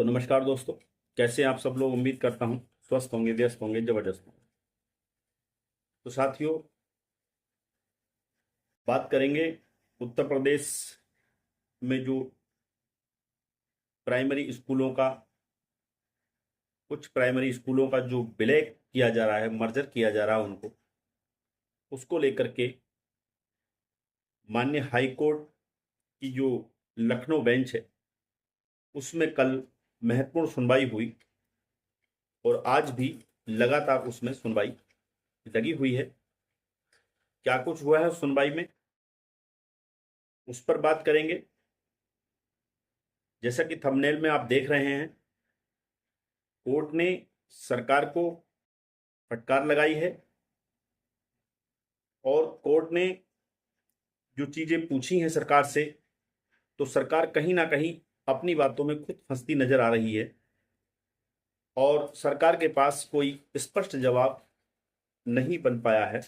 तो नमस्कार दोस्तों, कैसे हैं आप सब लोग। उम्मीद करता हूं स्वस्थ होंगे, व्यस्त होंगे, जबरदस्त होंगे। तो साथियों, बात करेंगे उत्तर प्रदेश में जो प्राइमरी स्कूलों का, कुछ प्राइमरी स्कूलों का जो विलय किया जा रहा है, मर्जर किया जा रहा है उनको, उसको लेकर के माननीय हाई कोर्ट की जो लखनऊ बेंच है उसमें कल महत्वपूर्ण सुनवाई हुई और आज भी लगातार उसमें सुनवाई लगी हुई है। क्या कुछ हुआ है सुनवाई में, उस पर बात करेंगे। जैसा कि थंबनेल में आप देख रहे हैं, कोर्ट ने सरकार को फटकार लगाई है और कोर्ट ने जो चीजें पूछी हैं सरकार से, तो सरकार कहीं ना कहीं अपनी बातों में खुद फंसती नजर आ रही है और सरकार के पास कोई स्पष्ट जवाब नहीं बन पाया है।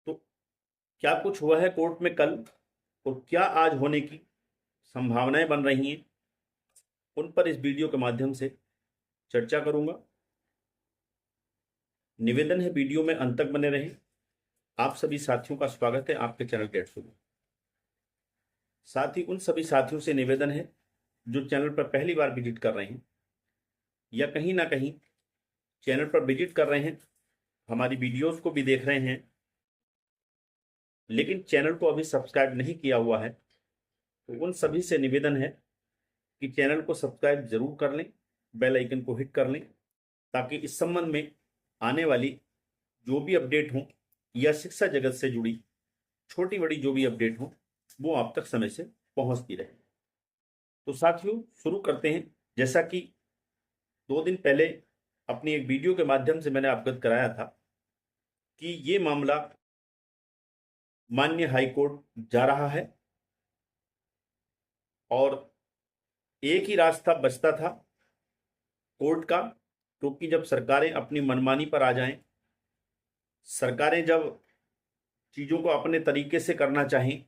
तो क्या कुछ हुआ है कोर्ट में कल और क्या आज होने की संभावनाएं बन रही हैं, उन पर इस वीडियो के माध्यम से चर्चा करूंगा। निवेदन है वीडियो में अंत तक बने रहें। आप सभी साथियों का स्वागत है आपके चैनल गेट्स में। साथ ही उन सभी साथियों से निवेदन है जो चैनल पर पहली बार विजिट कर रहे हैं या कहीं ना कहीं चैनल पर विजिट कर रहे हैं, हमारी वीडियोस को भी देख रहे हैं लेकिन चैनल को अभी सब्सक्राइब नहीं किया हुआ है, तो उन सभी से निवेदन है कि चैनल को सब्सक्राइब जरूर कर लें, बेल आइकन को हिट कर लें, ताकि इस संबंध में आने वाली जो भी अपडेट हो या शिक्षा जगत से जुड़ी छोटी बड़ी जो भी अपडेट हो वो आप तक समय से पहुंचती रहे। तो साथियों, शुरू करते हैं। जैसा कि 2 दिन पहले अपनी एक वीडियो के माध्यम से मैंने अवगत कराया था कि ये मामला माननीय हाई कोर्ट जा रहा है और एक ही रास्ता बचता था कोर्ट का, क्योंकि जब सरकारें अपनी मनमानी पर आ जाएं, सरकारें जब चीजों को अपने तरीके से करना चाहें,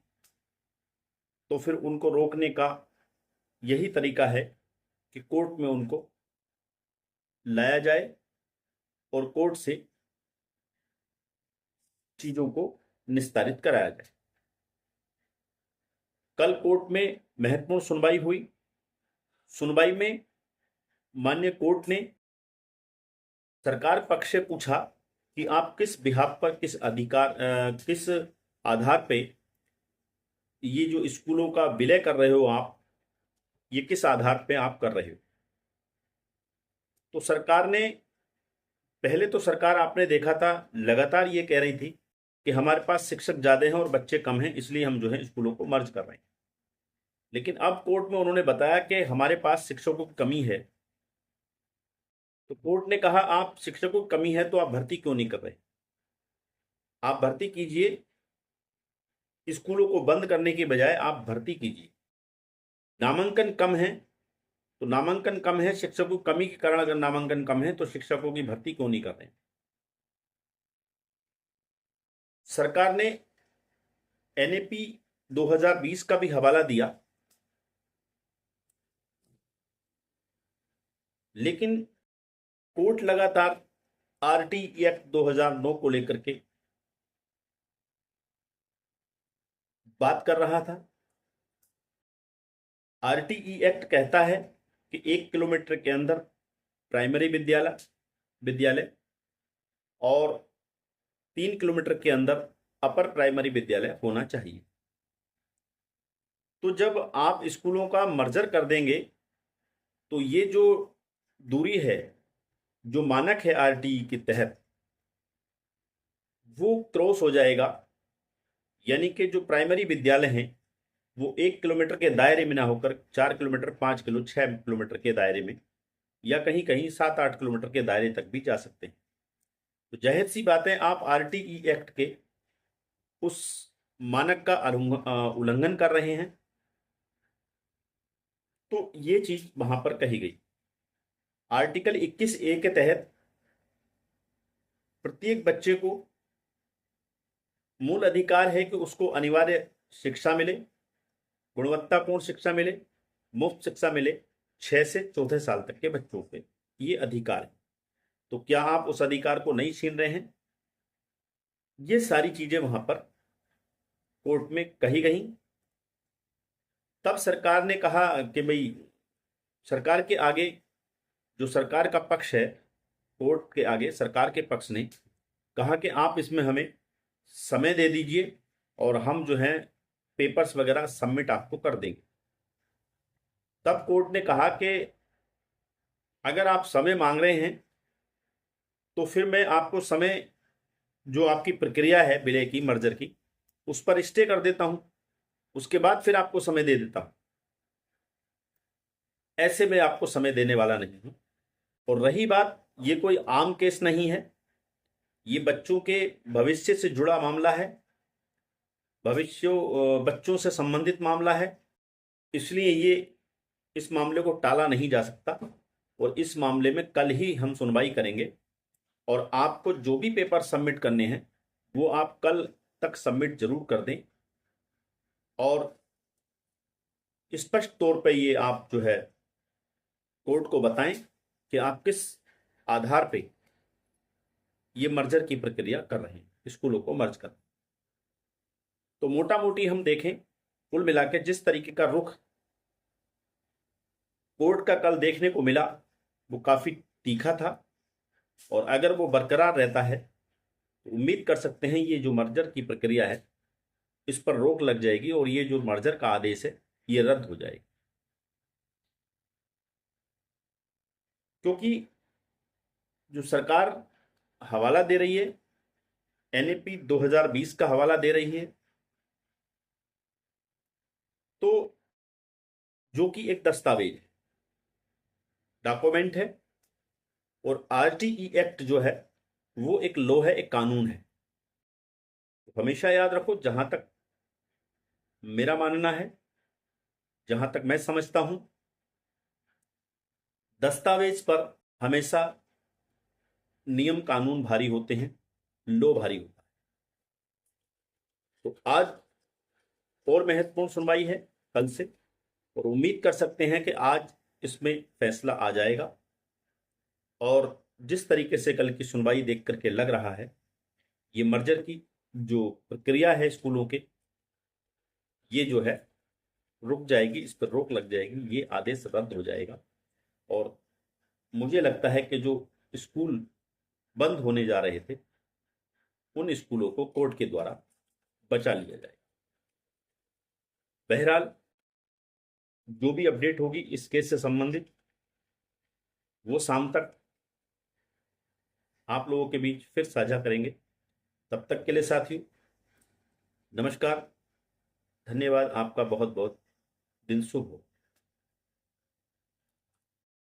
तो फिर उनको रोकने का यही तरीका है कि कोर्ट में उनको लाया जाए और कोर्ट से चीजों को निस्तारित कराया जाए। कल कोर्ट में महत्वपूर्ण सुनवाई हुई। सुनवाई में माननीय कोर्ट ने सरकार पक्ष से पूछा कि आप किस बिहाफ पर, किस आधार पे ये जो स्कूलों का विलय कर रहे हो आप, ये किस आधार पे आप कर रहे हो। तो सरकार ने, पहले तो सरकार आपने देखा था लगातार ये कह रही थी कि हमारे पास शिक्षक ज्यादा हैं और बच्चे कम हैं, इसलिए हम जो है स्कूलों को मर्ज कर रहे हैं। लेकिन अब कोर्ट में उन्होंने बताया कि हमारे पास शिक्षकों की कमी है। तो कोर्ट ने कहा आप शिक्षकों की कमी है तो आप भर्ती क्यों नहीं कर रहे, आप भर्ती कीजिए, स्कूलों को बंद करने के बजाय आप भर्ती कीजिए। नामांकन कम है तो नामांकन कम है, शिक्षकों की कमी के कारण अगर नामांकन कम है तो शिक्षकों की भर्ती क्यों नहीं कर रहे। सरकार ने एनएपी 2020 का भी हवाला दिया, लेकिन कोर्ट लगातार आरटी एक्ट 2009 को लेकर के बात कर रहा था। आरटीई एक्ट कहता है कि 1 किलोमीटर के अंदर प्राइमरी विद्यालय विद्यालय और 3 किलोमीटर के अंदर अपर प्राइमरी विद्यालय होना चाहिए। तो जब आप स्कूलों का मर्जर कर देंगे तो ये जो दूरी है, जो मानक है आरटीई के तहत, वो क्रॉस हो जाएगा। यानी कि जो प्राइमरी विद्यालय हैं वो 1 किलोमीटर के दायरे में ना होकर 4 किलोमीटर, 5 किलो, 6 किलोमीटर के दायरे में या कहीं कहीं 7-8 किलोमीटर के दायरे तक भी जा सकते हैं। तो जाहिर सी बात है, आप आरटीई एक्ट के उस मानक का उल्लंघन कर रहे हैं। तो ये चीज वहां पर कही गई। आर्टिकल 21A के तहत प्रत्येक बच्चे को मूल अधिकार है कि उसको अनिवार्य शिक्षा मिले, गुणवत्तापूर्ण शिक्षा मिले, मुफ्त शिक्षा मिले 6 से 14 साल तक के बच्चों पे, ये अधिकार है। तो क्या आप उस अधिकार को नहीं छीन रहे हैं? ये सारी चीजें वहां पर कोर्ट में कही गई। तब सरकार ने कहा कि भाई, सरकार के आगे जो सरकार का पक्ष है, कोर्ट के आगे सरकार के पक्ष ने कहा कि आप इसमें हमें समय दे दीजिए और हम जो है पेपर्स वगैरह सबमिट आपको कर देंगे। तब कोर्ट ने कहा कि अगर आप समय मांग रहे हैं तो फिर मैं आपको समय, जो आपकी प्रक्रिया है विलय की, मर्जर की, उस पर स्टे कर देता हूं, उसके बाद फिर आपको समय दे देता हूं। ऐसे में आपको समय देने वाला नहीं हूं। और रही बात, ये कोई आम केस नहीं है, ये बच्चों के भविष्य से जुड़ा मामला है, बच्चों से संबंधित मामला है, इसलिए ये इस मामले को टाला नहीं जा सकता। और इस मामले में कल ही हम सुनवाई करेंगे और आपको जो भी पेपर सबमिट करने हैं वो आप कल तक सबमिट जरूर कर दें। और स्पष्ट तौर पे ये आप जो है कोर्ट को बताएं कि आप किस आधार पे ये मर्जर की प्रक्रिया कर रहे हैं, स्कूलों को मर्ज कर। तो मोटा मोटी हम देखें, कुल मिलाकर जिस तरीके का रुख कोर्ट का कल देखने को मिला वो काफी तीखा था, और अगर वो बरकरार रहता है तो उम्मीद कर सकते हैं ये जो मर्जर की प्रक्रिया है इस पर रोक लग जाएगी और ये जो मर्जर का आदेश है ये रद्द हो जाएगा। क्योंकि जो सरकार हवाला दे रही है, एनएपी 2020 का हवाला दे रही है, तो जो कि एक दस्तावेज है, डॉक्यूमेंट है, और आरटीई एक्ट जो है वो एक लॉ है, एक कानून है। तो हमेशा याद रखो, जहां तक मेरा मानना है, जहां तक मैं समझता हूं, दस्तावेज पर हमेशा नियम कानून भारी होते हैं, लॉ भारी होता है। तो आज और महत्वपूर्ण सुनवाई है कल से, और उम्मीद कर सकते हैं कि आज इसमें फैसला आ जाएगा। और जिस तरीके से कल की सुनवाई देख करके लग रहा है, ये मर्जर की जो प्रक्रिया है स्कूलों के, ये जो है रुक जाएगी, इस पर रोक लग जाएगी, ये आदेश रद्द हो जाएगा। और मुझे लगता है कि जो स्कूल बंद होने जा रहे थे उन स्कूलों को कोर्ट के द्वारा बचा लिया जाएगा। बहरहाल जो भी अपडेट होगी इस केस से संबंधित, वो शाम तक आप लोगों के बीच फिर साझा करेंगे। तब तक के लिए साथियों, नमस्कार, धन्यवाद, आपका बहुत बहुत दिन शुभ हो।